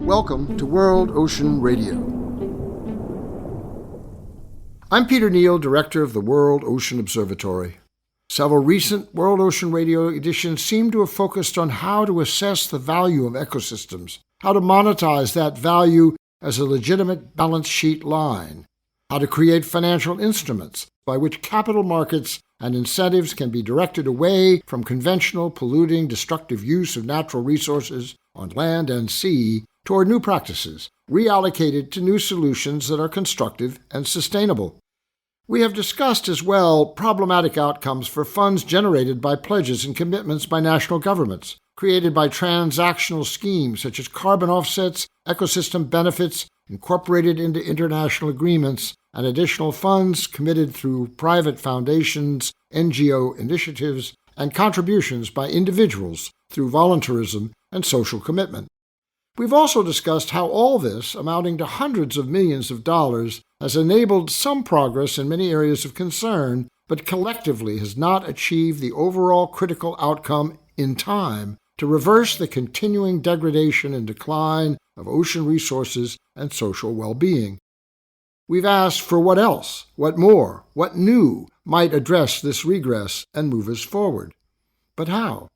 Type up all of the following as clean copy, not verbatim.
Welcome to World Ocean Radio. I'm Peter Neal, Director of the World Ocean Observatory. Several recent World Ocean Radio editions seem to have focused on how to assess the value of ecosystems, how to monetize that value as a legitimate balance sheet line, how to create financial instruments by which capital markets and incentives can be directed away from conventional, polluting, destructive use of natural resources on land and sea toward new practices, reallocated to new solutions that are constructive and sustainable. We have discussed as well problematic outcomes for funds generated by pledges and commitments by national governments, created by transactional schemes such as carbon offsets, ecosystem benefits, incorporated into international agreements, and additional funds committed through private foundations, NGO initiatives, and contributions by individuals through voluntarism and social commitment. We've also discussed how all this, amounting to hundreds of millions of dollars, has enabled some progress in many areas of concern, but collectively has not achieved the overall critical outcome in time to reverse the continuing degradation and decline of ocean resources and social well-being. We've asked for what else, what more, what new might address this regress and move us forward. But how?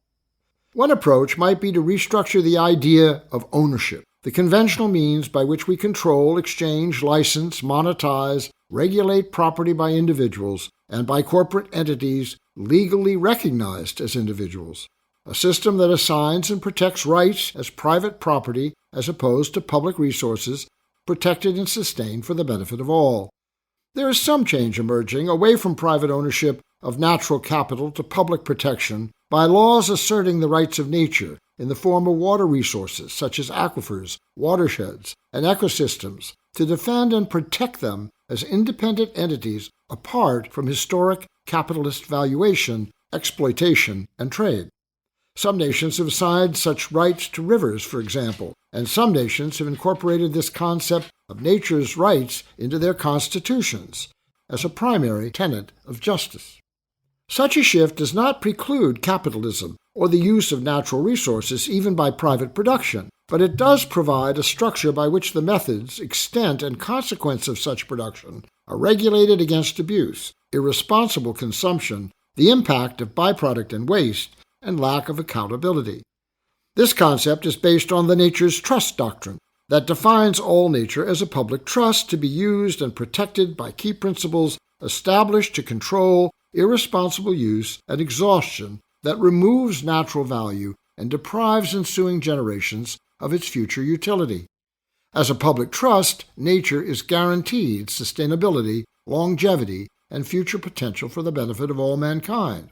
One approach might be to restructure the idea of ownership, the conventional means by which we control, exchange, license, monetize, regulate property by individuals and by corporate entities legally recognized as individuals, a system that assigns and protects rights as private property as opposed to public resources protected and sustained for the benefit of all. There is some change emerging away from private ownership of natural capital to public protection by laws asserting the rights of nature in the form of water resources such as aquifers, watersheds, and ecosystems to defend and protect them as independent entities apart from historic capitalist valuation, exploitation, and trade. Some nations have assigned such rights to rivers, for example, and some nations have incorporated this concept of nature's rights into their constitutions as a primary tenet of justice. Such a shift does not preclude capitalism or the use of natural resources even by private production, but it does provide a structure by which the methods, extent, and consequence of such production are regulated against abuse, irresponsible consumption, the impact of byproduct and waste, and lack of accountability. This concept is based on the nature's trust doctrine that defines all nature as a public trust to be used and protected by key principles established to control irresponsible use and exhaustion that removes natural value and deprives ensuing generations of its future utility. As a public trust, nature is guaranteed sustainability, longevity, and future potential for the benefit of all mankind.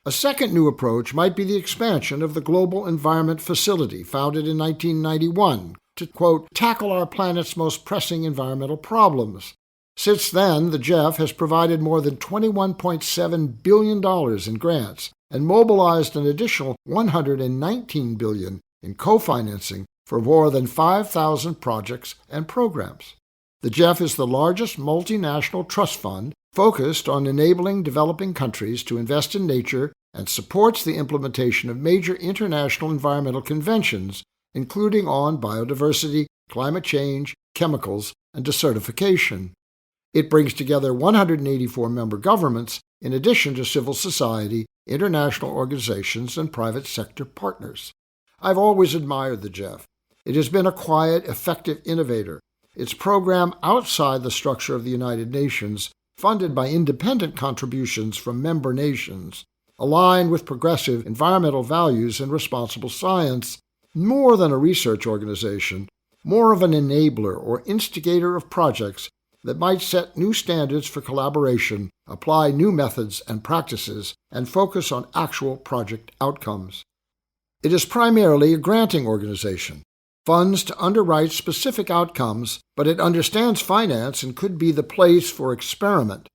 A second new approach might be the expansion of the Global Environment Facility, founded in 1991, to, quote, tackle our planet's most pressing environmental problems. Since then, the GEF has provided more than $21.7 billion in grants and mobilized an additional $119 billion in co-financing for more than 5,000 projects and programs. The GEF is the largest multinational trust fund focused on enabling developing countries to invest in nature and supports the implementation of major international environmental conventions, including on biodiversity, climate change, chemicals, and desertification. It brings together 184 member governments, in addition to civil society, international organizations, and private sector partners. I've always admired the GEF. It has been a quiet, effective innovator. Its program outside the structure of the United Nations, funded by independent contributions from member nations, aligned with progressive environmental values and responsible science, more than a research organization, more of an enabler or instigator of projects that might set new standards for collaboration, apply new methods and practices, and focus on actual project outcomes. It is primarily a granting organization, funds to underwrite specific outcomes, but it understands finance and could be the place for experiment.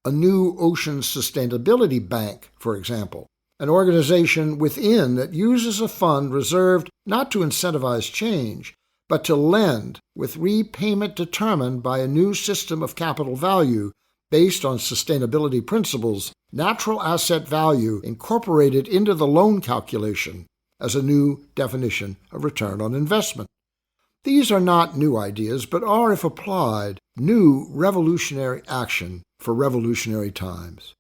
A new ocean sustainability bank, for example, an organization within that uses a fund reserved not to incentivize change, but to lend with repayment determined by a new system of capital value based on sustainability principles, natural asset value incorporated into the loan calculation, as a new definition of return on investment. These are not new ideas, but are, if applied, new revolutionary action for revolutionary times.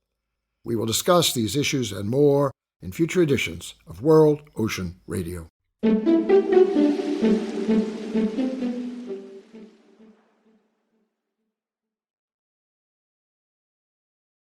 We will discuss these issues and more in future editions of World Ocean Radio.